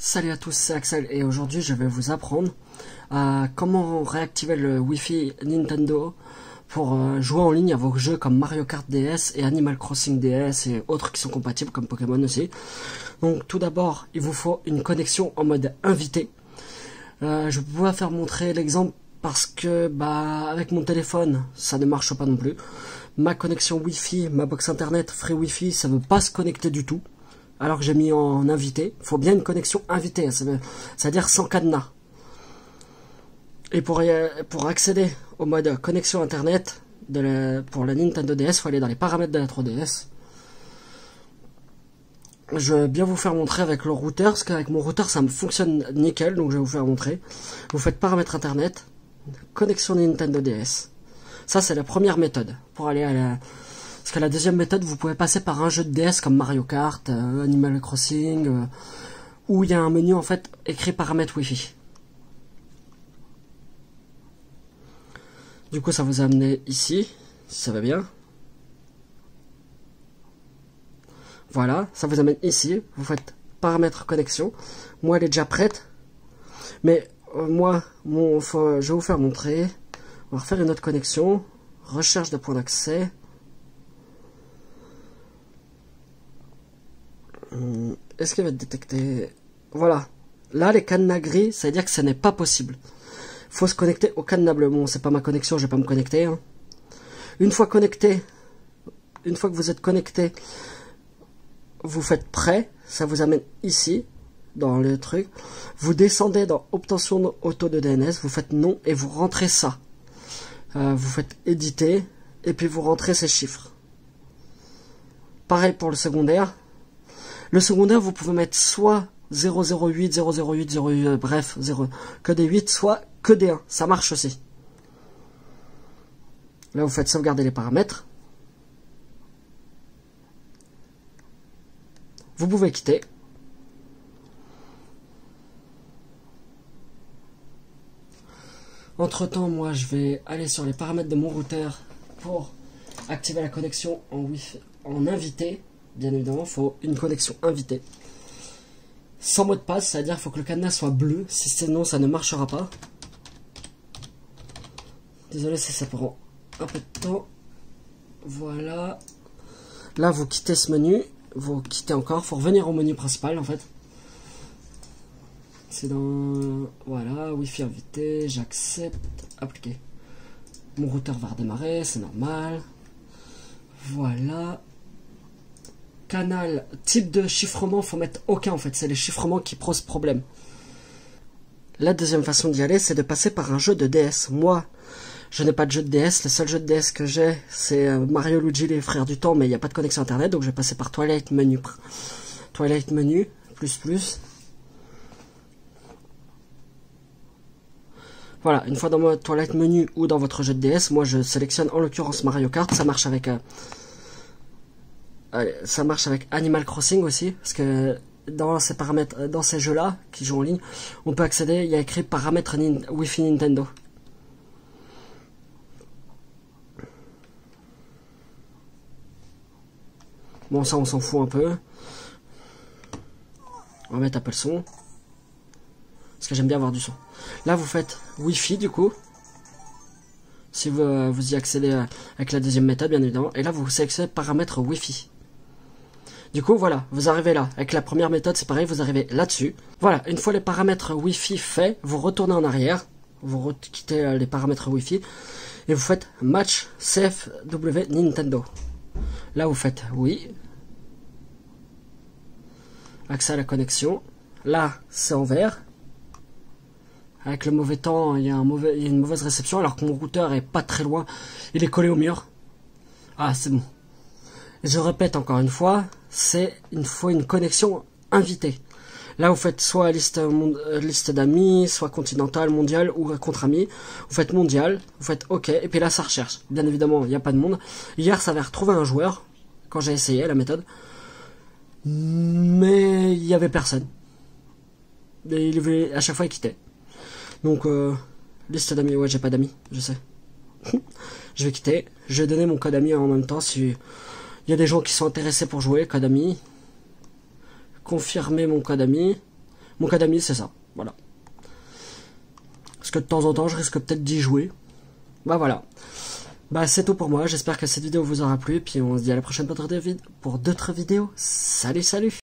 Salut à tous, c'est Axel et aujourd'hui je vais vous apprendre à comment réactiver le Wi-Fi Nintendo pour jouer en ligne à vos jeux comme Mario Kart DS et Animal Crossing DS et autres qui sont compatibles comme Pokémon aussi. Donc tout d'abord, il vous faut une connexion en mode invité. Je vais pouvoir faire montrer l'exemple parce que avec mon téléphone ça ne marche pas non plus. Ma connexion Wi-Fi, ma box internet Free Wi-Fi, ça ne veut pas se connecter du tout. Alors que j'ai mis en invité, il faut bien une connexion invitée, c'est-à-dire sans cadenas. Et pour accéder au mode connexion internet pour la Nintendo DS, il faut aller dans les paramètres de la 3DS. Je vais bien vous faire montrer avec le routeur, parce qu'avec mon routeur ça me fonctionne nickel, donc je vais vous faire montrer. Vous faites paramètres internet, connexion Nintendo DS. Ça c'est la première méthode pour aller à la... Parce que la deuxième méthode, vous pouvez passer par un jeu de DS comme Mario Kart, Animal Crossing, où il y a un menu en fait écrit paramètres Wi-Fi. Du coup, ça vous a amené ici, si ça va bien. Voilà, ça vous amène ici. Vous faites paramètres connexion. Moi, elle est déjà prête. Mais je vais vous faire montrer. On va refaire une autre connexion. Recherche de points d'accès. Est-ce qu'il va être détecté? Voilà. Là, les cadenas gris, ça veut dire que ce n'est pas possible. Il faut se connecter au cadenas bleu. Bon, c'est pas ma connexion, je vais pas me connecter. Hein. Une fois connecté, une fois que vous êtes connecté, vous faites prêt. Ça vous amène ici, dans le truc. Vous descendez dans Obtention auto de DNS, vous faites non et vous rentrez ça. Vous faites éditer et puis vous rentrez ces chiffres. Pareil pour le secondaire. Le secondaire, vous pouvez mettre soit 008, 008, 08, bref, que des 8, soit que des 1. Ça marche aussi. Là, vous faites sauvegarder les paramètres. Vous pouvez quitter. Entre-temps, moi, je vais aller sur les paramètres de mon routeur pour activer la connexion en Wi-Fi, en invité. Bien évidemment, il faut une connexion invitée. Sans mot de passe, c'est-à-dire qu'il faut que le cadenas soit bleu. Si sinon, ça ne marchera pas. Désolé si ça prend un peu de temps. Voilà. Là, vous quittez ce menu. Vous quittez encore. Il faut revenir au menu principal, en fait. C'est dans... Voilà, Wi-Fi invité. J'accepte. Appliquer. Mon routeur va redémarrer, c'est normal. Voilà. Canal, type de chiffrement, faut mettre aucun en fait, c'est les chiffrements qui posent problème. La deuxième façon d'y aller, c'est de passer par un jeu de DS. Moi, je n'ai pas de jeu de DS, le seul jeu de DS que j'ai, c'est Mario Luigi les frères du temps, mais il n'y a pas de connexion internet, donc je vais passer par Twilight Menu, plus. Voilà, une fois dans mon Twilight Menu ou dans votre jeu de DS, moi je sélectionne en l'occurrence Mario Kart, ça marche avec... ça marche avec Animal Crossing aussi, parce que dans ces paramètres, dans ces jeux-là, qui jouent en ligne, on peut accéder, il y a écrit paramètres Wi-Fi Nintendo. Bon, ça on s'en fout un peu. On va mettre un peu le son. Parce que j'aime bien avoir du son. Là, vous faites Wi-Fi du coup. Si vous y accédez avec la deuxième méthode, bien évidemment. Et là, vous sélectionnez paramètres Wi-Fi. Du coup, voilà, vous arrivez là. Avec la première méthode, c'est pareil, vous arrivez là-dessus. Voilà, une fois les paramètres Wi-Fi faits, vous retournez en arrière. Vous quittez les paramètres Wi-Fi. Et vous faites Match CFW Nintendo. Là, vous faites oui. Accès à la connexion. Là, c'est en vert. Avec le mauvais temps, il y a une mauvaise réception, alors que mon routeur est pas très loin. Il est collé au mur. Ah, c'est bon. Je répète encore une fois, il faut une connexion invitée. Là, vous faites soit liste d'amis, soit continental, mondial ou contre amis. Vous faites mondial, vous faites OK, et puis là, ça recherche. Bien évidemment, il n'y a pas de monde. Hier, ça avait retrouvé un joueur, quand j'ai essayé la méthode. Mais il n'y avait personne. Et à chaque fois, il quittait. Donc, liste d'amis, ouais, j'ai pas d'amis, je sais. Je vais quitter. Je vais donner mon code ami en même temps si... Il y a des gens qui sont intéressés pour jouer, code ami. Confirmer mon code ami. Mon cas d'amis, c'est ça. Voilà. Parce que de temps en temps, je risque peut-être d'y jouer. Bah voilà. Bah c'est tout pour moi. J'espère que cette vidéo vous aura plu. Et puis on se dit à la prochaine pour d'autres vidéos. Salut, salut!